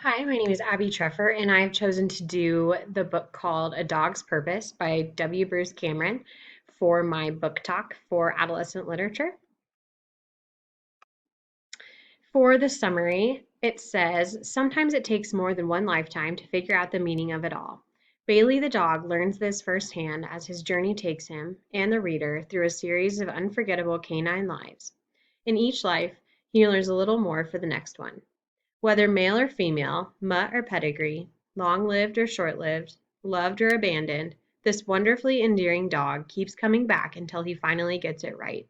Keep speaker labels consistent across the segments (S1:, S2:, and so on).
S1: Hi, my name is Abby Treffer, and I've chosen to do the book called A Dog's Purpose by W. Bruce Cameron for my book talk for adolescent literature. For the summary, it says, sometimes it takes more than one lifetime to figure out the meaning of it all. Bailey the dog learns this firsthand as his journey takes him and the reader through a series of unforgettable canine lives. In each life, he learns a little more for the next one. Whether male or female, mutt or pedigree, long lived or short lived, loved or abandoned, this wonderfully endearing dog keeps coming back until he finally gets it right.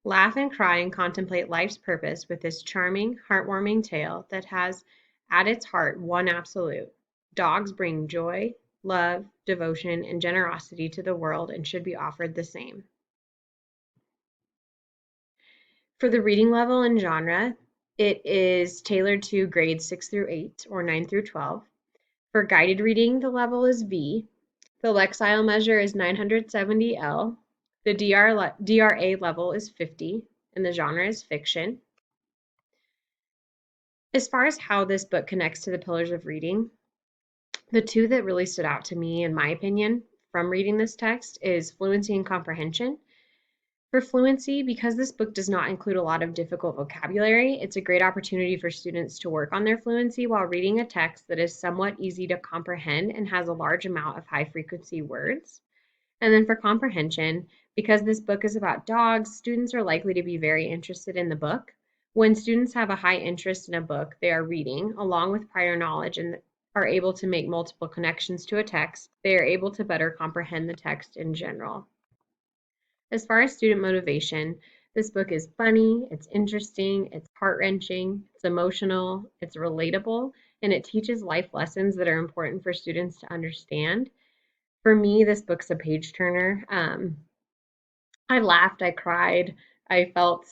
S1: Laugh and cry and contemplate life's purpose with this charming, heartwarming tale that has at its heart one absolute. Dogs bring joy, love, devotion, and generosity to the world and should be offered the same. For the reading level and genre, it is tailored to grades 6 through 8 or 9 through 12. For guided reading, the level is V. The Lexile measure is 970L. The DRA level is 50, and the genre is fiction. As far as how this book connects to the pillars of reading, the two that really stood out to me, in my opinion, from reading this text is fluency and comprehension. For fluency, because this book does not include a lot of difficult vocabulary, it's a great opportunity for students to work on their fluency while reading a text that is somewhat easy to comprehend and has a large amount of high frequency words. And then for comprehension, because this book is about dogs, students are likely to be very interested in the book. When students have a high interest in a book they are reading, along with prior knowledge, and are able to make multiple connections to a text, they are able to better comprehend the text in general. As far as student motivation, this book is funny, it's interesting, it's heart-wrenching, it's emotional, it's relatable, and it teaches life lessons that are important for students to understand. For me, this book's a page turner. I laughed, I cried, I felt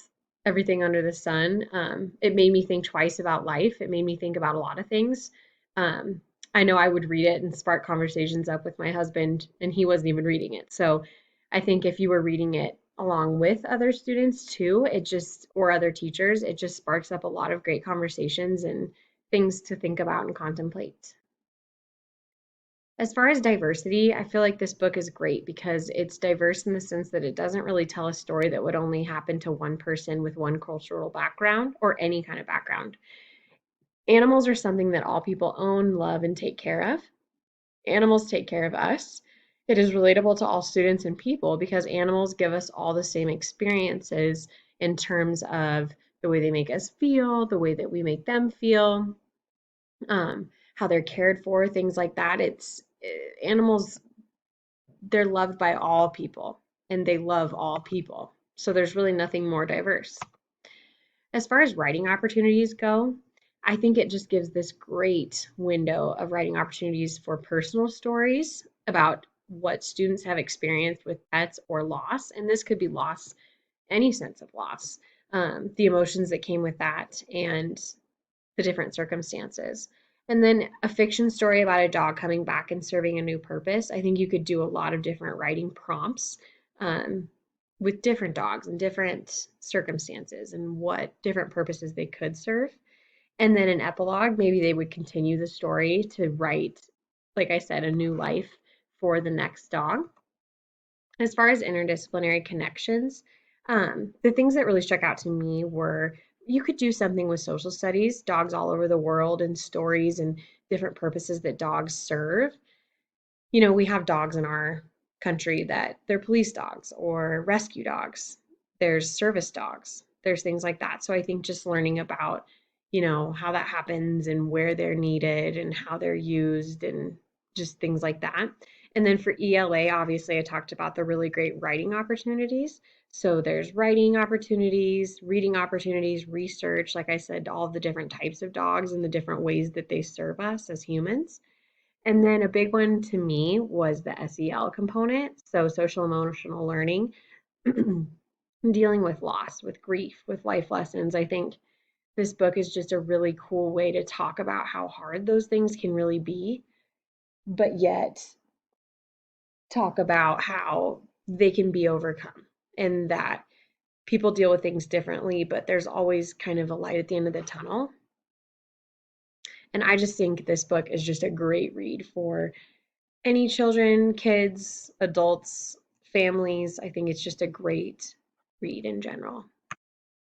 S1: everything under the sun. It made me think twice about life. It made me think about a lot of things. Um, I know I would read it and spark conversations up with my husband, and he wasn't even reading it. So I think if you were reading it along with other students too, or other teachers, it just sparks up a lot of great conversations and things to think about and contemplate. As far as diversity, I feel like this book is great because it's diverse in the sense that it doesn't really tell a story that would only happen to one person with one cultural background or any kind of background. Animals are something that all people own, love, and take care of. Animals take care of us. It is relatable to all students and people because animals give us all the same experiences in terms of the way they make us feel, the way that we make them feel, how they're cared for, things like that. Animals, they're loved by all people and they love all people. So there's really nothing more diverse. As far as writing opportunities go, I think it just gives this great window of writing opportunities for personal stories about what students have experienced with pets or loss. And this could be loss, any sense of loss, the emotions that came with that, and the different circumstances. And then a fiction story about a dog coming back and serving a new purpose. I think you could do a lot of different writing prompts um, with different dogs and different circumstances and what different purposes they could serve. And then an epilogue, maybe they would continue the story to write, like I said, a new life for the next dog. As far as interdisciplinary connections, the things that really stuck out to me were you could do something with social studies, dogs all over the world, and stories and different purposes that dogs serve. You know, we have dogs in our country that they're police dogs or rescue dogs. There's service dogs. There's things like that. So I think just learning about, how that happens and where they're needed and how they're used and just things like that. And then for ELA, obviously, I talked about the really great writing opportunities. So there's writing opportunities, reading opportunities, research, like I said, all the different types of dogs and the different ways that they serve us as humans. And then a big one to me was the SEL component, so social emotional learning, dealing with loss, with grief, with life lessons. I think this book is just a really cool way to talk about how hard those things can really be, but yet talk about how they can be overcome and that people deal with things differently, but there's always kind of a light at the end of the tunnel. And I just think this book is just a great read for any children, kids, adults, families. I think it's just a great read in general.